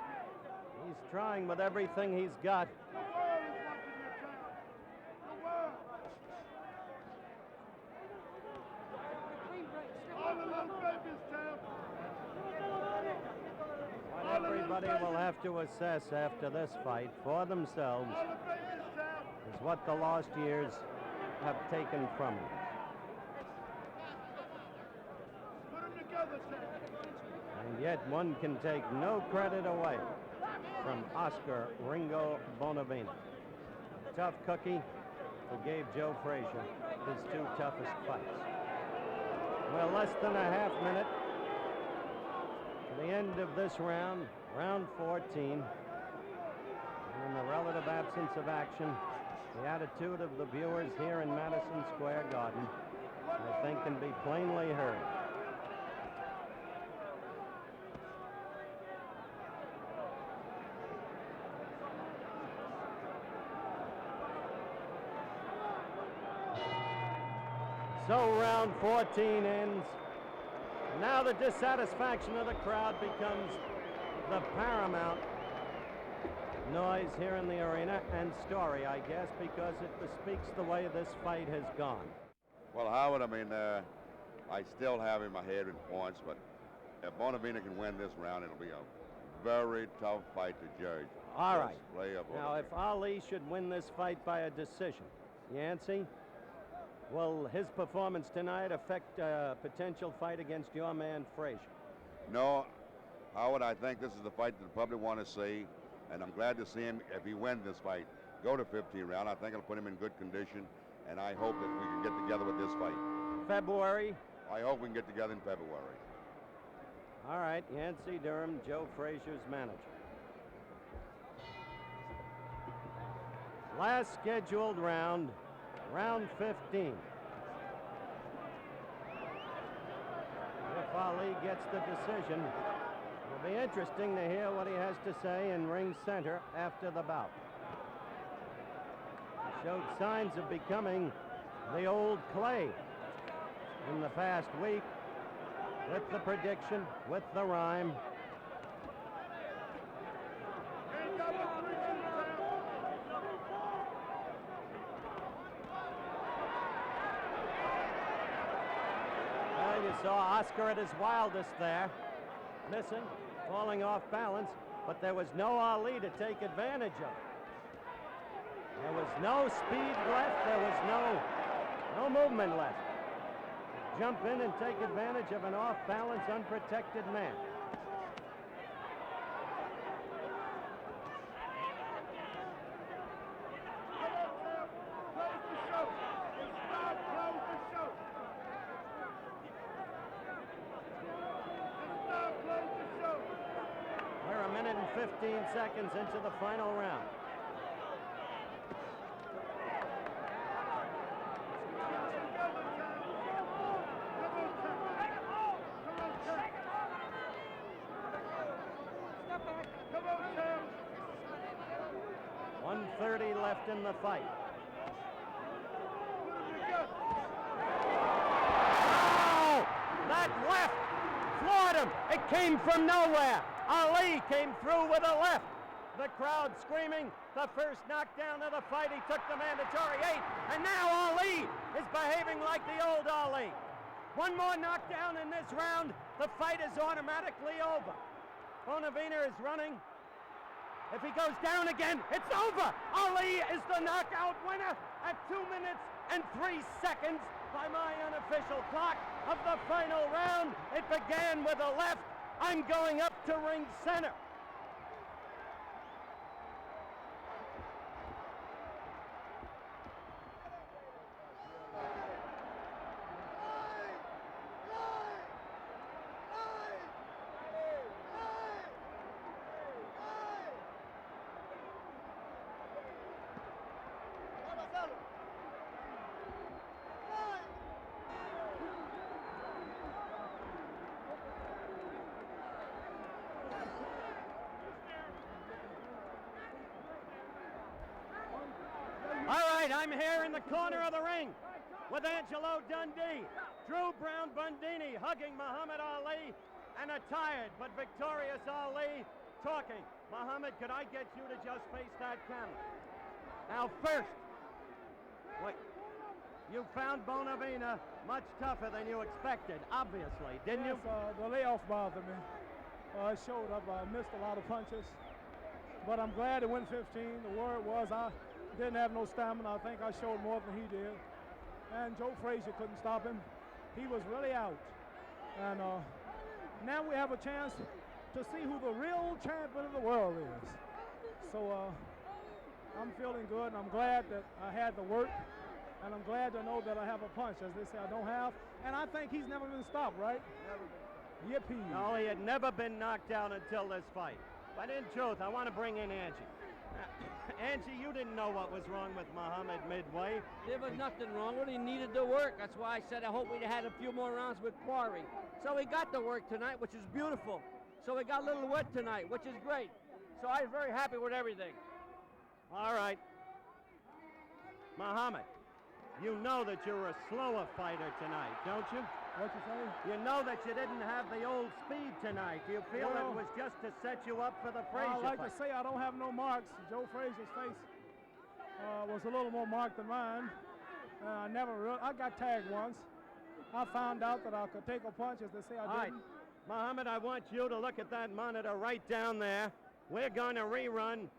you. He's trying with everything he's got. The world is watching you, champ. The world. All the little babies, champ. What everybody will have to assess after this fight for themselves All the babies, champ. is what the lost years have taken from him. Put them together, champ. And yet one can take no credit away from Oscar Ringo Bonavena. Tough cookie who gave Joe Frazier his 2 toughest fights. Well, less than a half minute to the end of this round, round 14. And in the relative absence of action, the attitude of the viewers here in Madison Square Garden, I think, can be plainly heard. So round 14 ends. Now the dissatisfaction of the crowd becomes the paramount noise here in the arena, and story, I guess, because it bespeaks the way this fight has gone. Well, Howard, I mean, I still have him ahead in points, but if Bonavena can win this round, it'll be a very tough fight to judge. All Just right. play up Now, if Ali should win this fight by a decision, Yancey, will his performance tonight affect a potential fight against your man Frazier? No, Howard, I think this is the fight that the public want to see, and I'm glad to see him, if he wins this fight, go to 15 round. I think it'll put him in good condition, and I hope that we can get together with this fight. February? I hope we can get together in February. All right, Yancey Durham, Joe Frazier's manager. Last scheduled round, round 15. If Ali gets the decision, it'll be interesting to hear what he has to say in ring center after the bout. He showed signs of becoming the old Clay in the past week, with the prediction, with the rhyme. Well, you saw Oscar at his wildest there, missing, falling off balance, but there was no Ali to take advantage of it. There was no speed left, there was no movement left. jump in and take advantage of an off-balance, unprotected man. We're a minute and 15 seconds into the final round. Step back. 1:30 left in the fight. Oh! That left floored him. It came from nowhere. Ali came through with a left. The crowd screaming. The first knockdown of the fight. He took the mandatory 8. And now Ali is behaving like the old Ali. One more knockdown in this round. The fight is automatically over. Bonavena is running. If he goes down again, it's over. Ali is the knockout winner at 2 minutes and 3 seconds by my unofficial clock of the final round. It began with a left. I'm going up to ring center. All right, I'm here in the corner of the ring with Angelo Dundee, Drew Brown Bundini hugging Muhammad Ali, and a tired but victorious Ali talking. Muhammad, could I get you to just face that camera? Now first, wait, you found Bonavena much tougher than you expected, obviously, didn't you? The layoff bothered me. I showed up, I missed a lot of punches, but I'm glad it went 15. The word was I didn't have no stamina. I think I showed more than he did. And Joe Frazier couldn't stop him. He was really out. And now we have a chance to see who the real champion of the world is. So I'm feeling good, and I'm glad that I had the work, and I'm glad to know that I have a punch, as they say I don't have. And I think he's never been stopped, right? Never been. Yippee. No, he had never been knocked down until this fight. But in truth, I want to bring in Angie. Angie, you didn't know what was wrong with Muhammad midway. There was nothing wrong with it. He needed the work. That's why I said I hope we'd had a few more rounds with Quarry. So we got the work tonight, which is beautiful. So we got a little wet tonight, which is great. So I'm very happy with everything. All right. Muhammad, you know that you're a slower fighter tonight, don't you? What you say? You know that you didn't have the old speed tonight. Do you feel Well, it was just to set you up for the Frazier I like fight? to say I don't have no marks. Joe Frazier's face was a little more marked than mine. I got tagged once. I found out that I could take a punch, as they say I All right, didn't. Muhammad, I want you to look at that monitor right down there. We're going to rerun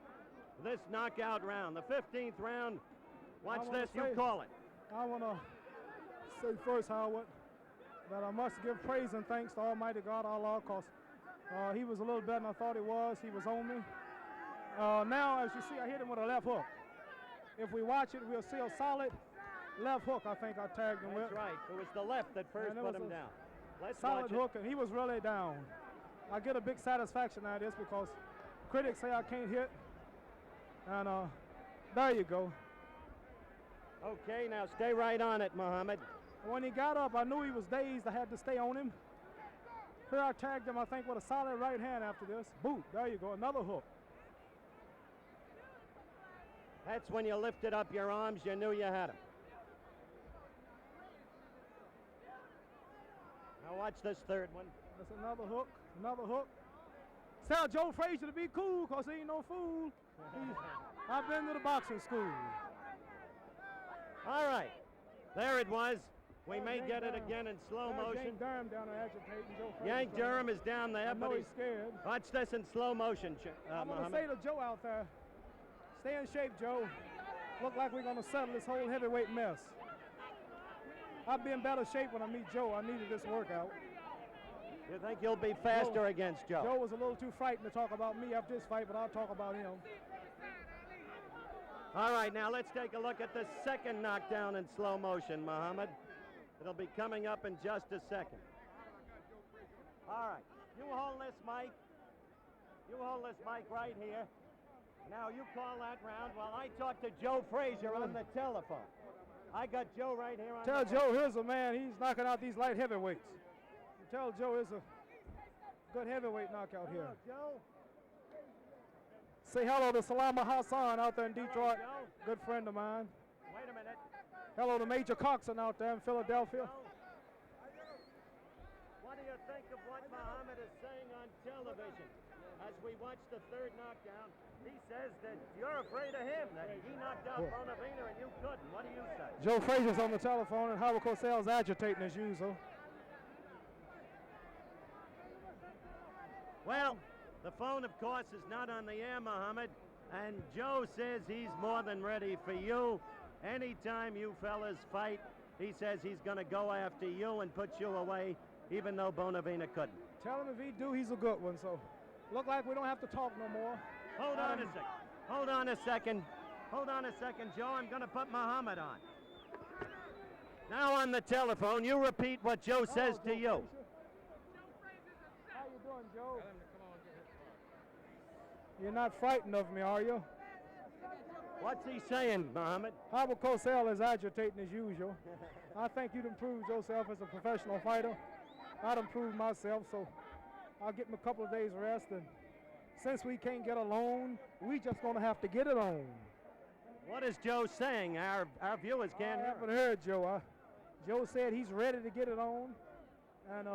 this knockout round, the 15th round. Watch this, you call it. I want to say first, Howard, that I must give praise and thanks to Almighty God, Allah, because he was a little better than I thought he was. He was on me. Now, as you see, I hit him with a left hook. If we watch it, we'll see a solid left hook, I think I tagged him with. That's right. It was the left that first put him down. Let's solid watch hook, and he was really down. I get a big satisfaction out of this because critics say I can't hit. And there you go. Okay, now stay right on it, Muhammad. When he got up, I knew he was dazed. I had to stay on him. Here I tagged him, I think, with a solid right hand after this. Boot, there you go, another hook. That's when you lifted up your arms, you knew you had him. Now watch this third one. That's another hook, another hook. Tell Joe Frazier to be cool, because he ain't no fool. I've been to the boxing school. All right, there it was. We may Yank get it Durham. again in slow motion. Yank Durham down there agitating Joe Frazier. Yank Durham is down there, I know but he's scared. Watch this in slow motion, I'm going to say Muhammad. to Joe out there, stay in shape, Joe. Look like we're going to settle this whole heavyweight mess. I'll be in better shape when I meet Joe. I needed this workout. You think you'll be faster against Joe? Joe was a little too frightened to talk about me after this fight, but I'll talk about him. All right, now let's take a look at the second knockdown in slow motion, Muhammad. It'll be coming up in just a second. All right, you hold this mic. You hold this mic right here. Now you call that round while I talk to Joe Frazier on the telephone. I got Joe right here on Tell the Joe here's a man, he's knocking out these light heavyweights. Tell Joe it's a good heavyweight knockout here. Hello, Joe. Say hello to Salama Hassan out there in Detroit. Joe. Good friend of mine. Wait a minute. Hello to Major Coxon out there in Philadelphia. Joe. What do you think of what Muhammad is saying on television? As we watch the third knockdown, he says that you're afraid of him, that he knocked out Bonavena and you couldn't. What do you say? Joe Frazier's on the telephone and Howard Cosell's agitating as usual. Well, the phone, of course, is not on the air, Muhammad, and Joe says he's more than ready for you. Anytime you fellas fight, he says he's going to go after you and put you away, even though Bonavena couldn't. Tell him if he do, he's a good one. So, look like we don't have to talk no more. Hold on a second. Hold on a second. Hold on a second, Joe. I'm going to put Muhammad on. Now on the telephone, you repeat what Joe says to you. How you doing, Joe? You're not frightened of me, are you? What's he saying, Muhammad? Howard Cosell is agitating as usual. I think you'd improved yourself as a professional fighter. I'd improved myself, so I'll get me a couple of days rest. And since we can't get a loan, we just gonna have to get it on. What is Joe saying? Our viewers can't I hear. haven't heard Joe. Joe said he's ready to get it on, and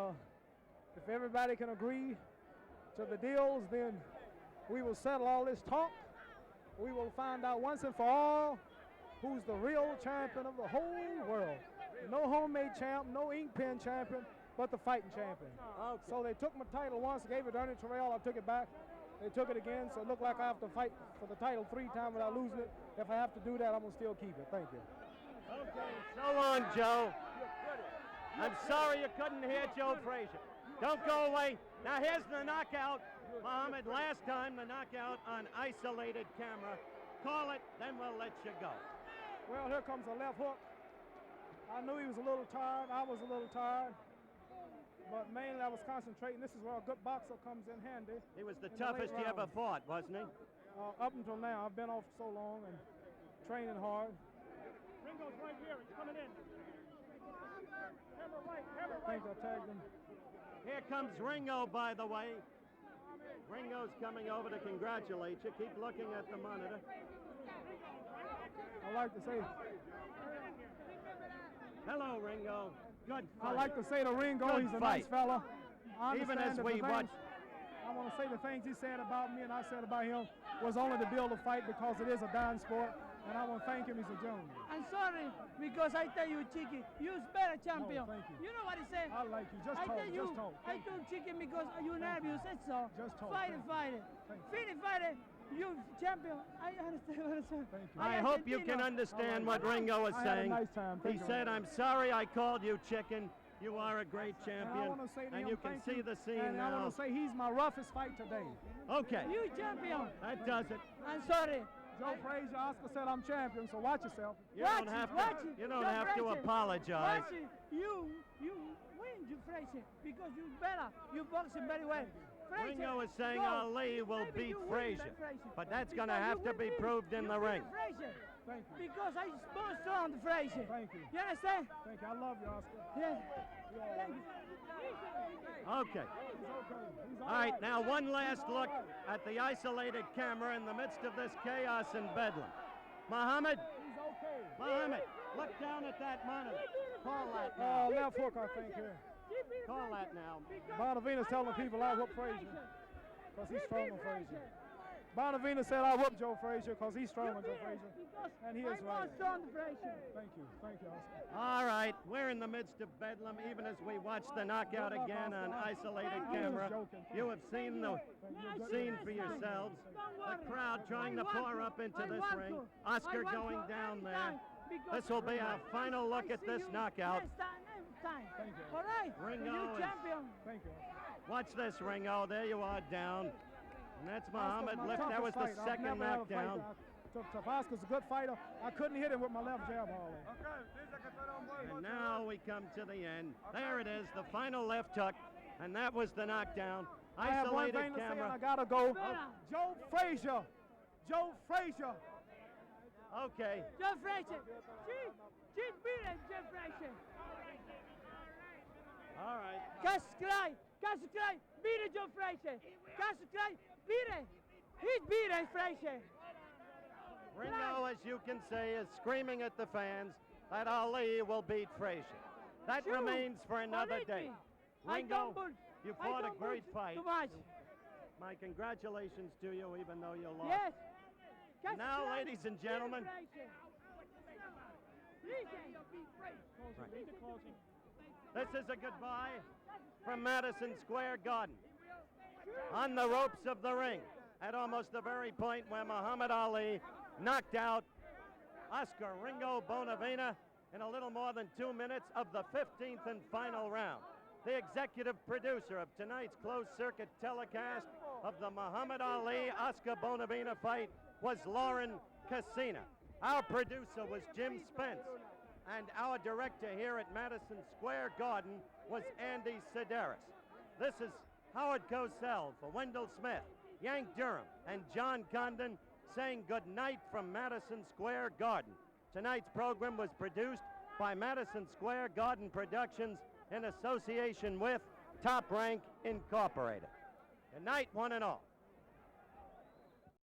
if everybody can agree to the deals, then we will settle all this talk. We will find out once and for all who's the real champion of the whole world. No homemade champ, no ink pen champion, but the fighting champion. Okay. So they took my title once, gave it to Ernie Terrell, I took it back. They took it again, so it looked like I have to fight for the title 3 times without losing it. If I have to do that, I'm gonna still keep it. Thank you. Okay, so long, Joe. I'm sorry you couldn't hear Joe Frazier. Don't go away. Now here's the knockout. Muhammad, last time the knockout on isolated camera. Call it, then we'll let you go. Well, here comes a left hook. I knew he was a little tired. I was a little tired. But mainly I was concentrating. This is where a good boxer comes in handy. He was the in toughest late you ever rounds. fought, wasn't he? Up until now, I've been off so long and training hard. Ringo's right here. He's coming in. Hammer right. Hammer I think I tagged him. Here comes Ringo, by the way. Ringo's coming over to congratulate you. Keep looking at the monitor. I like to say, Hello, Ringo. Good fight. I like to say to Ringo, Good he's a fight. nice fella. I Even understand as that we the things- watch. I want to say the things he said about me and I said about him was only to build a fight because it is a dying sport. And I want to thank him, he's a gentleman. I'm sorry because I tell you, Chicky, you're better champion. thank you. You know what he said? I like you. Just I talk, tell you, just talk. I told Chicken because you're nervous, that's all. Just talk, Fight it, thank you. fight it. Thank you. Finish, fight it. You champion. I understand what I'm saying. Thank you. I hope you can understand what Ringo was I had a saying. nice time. He Thank you. said, I'm sorry I called you chicken. You are a great And I champion. want to say to And him, you can thank see you. the scene and I now. want to say he's my roughest fight today. Okay, You champion. that does it. I'm sorry. Joe Frazier, Oscar said I'm champion, so watch yourself. You don't have to. You don't have to apologize. Watch it. You win, you Frazier, because you better. You boxing very well. Frazier, Ringo is saying go. Ali will Maybe beat you win, Frazier, but that's going to Because have you to win be me. proved in You the win ring. Frazier. Thank you. Because I most strong the Frazier. Thank you. You understand? Thank you. I love you, Oscar. Yeah. Thank you. Okay. He's okay. He's All right, now one last look at the isolated camera in the midst of this chaos and bedlam. Muhammad, He's okay. Muhammad, look down at that monitor. Call that now. Left hook, I think, here. Call that now. Bonavena's telling people I whoop Frazier because he's stronger than Frazier. Bonavena said I whoop Joe Frazier because he's stronger than Joe Frazier. And he is right. strong the Frazier. Thank you, Oscar. All right, we're in the midst of bedlam, even as we watch the knockout again on isolated camera. You have seen the scene for yourselves. The crowd trying to pour up into this ring. Oscar going down there. Because This will be our final look at this knockout. Next time. Thank you. All right. Ringo You is- champion. Thank you. Watch this, Ringo. There you are down. And that's Muhammad Oscar's my Lift. That was toughest the fight. I've second never had a fight knockdown. that I took tough. Oscar's a good fighter. I couldn't hit him with my left jab hardly. And now we come to the end. There it is, the final left hook. And that was the knockdown. I have one Isolated thing to say, and I camera. gotta go. Vera. Joe Frazier. Joe Frazier. Okay. Joe Frazier. She's beaten Joe Frazier. All right. Cascray. Beat Joe Frazier. Cascray. Beat it. He's beaten Frazier. Ringo, as you can see, is screaming at the fans that Ali will beat Frazier. That Sure. remains for another Believe day. me. I Ringo, don't bull- you I fought a don't great bull- fight. Too much. My congratulations to you, even though you lost. Yes. Now, Cascray ladies and beat gentlemen, Frazier. this is a goodbye from Madison Square Garden. On the ropes of the ring, at almost the very point where Muhammad Ali knocked out Oscar Ringo Bonavena in a little more than 2 minutes of the 15th and final round. The executive producer of tonight's closed circuit telecast of the Muhammad Ali Oscar Bonavena fight was Lauren Cassina. Our producer was Jim Spence. And our director here at Madison Square Garden was Andy Sedaris. This is Howard Cosell for Wendell Smith, Yank Durham, and John Condon saying good night from Madison Square Garden. Tonight's program was produced by Madison Square Garden Productions in association with Top Rank Incorporated. Good night, one and all.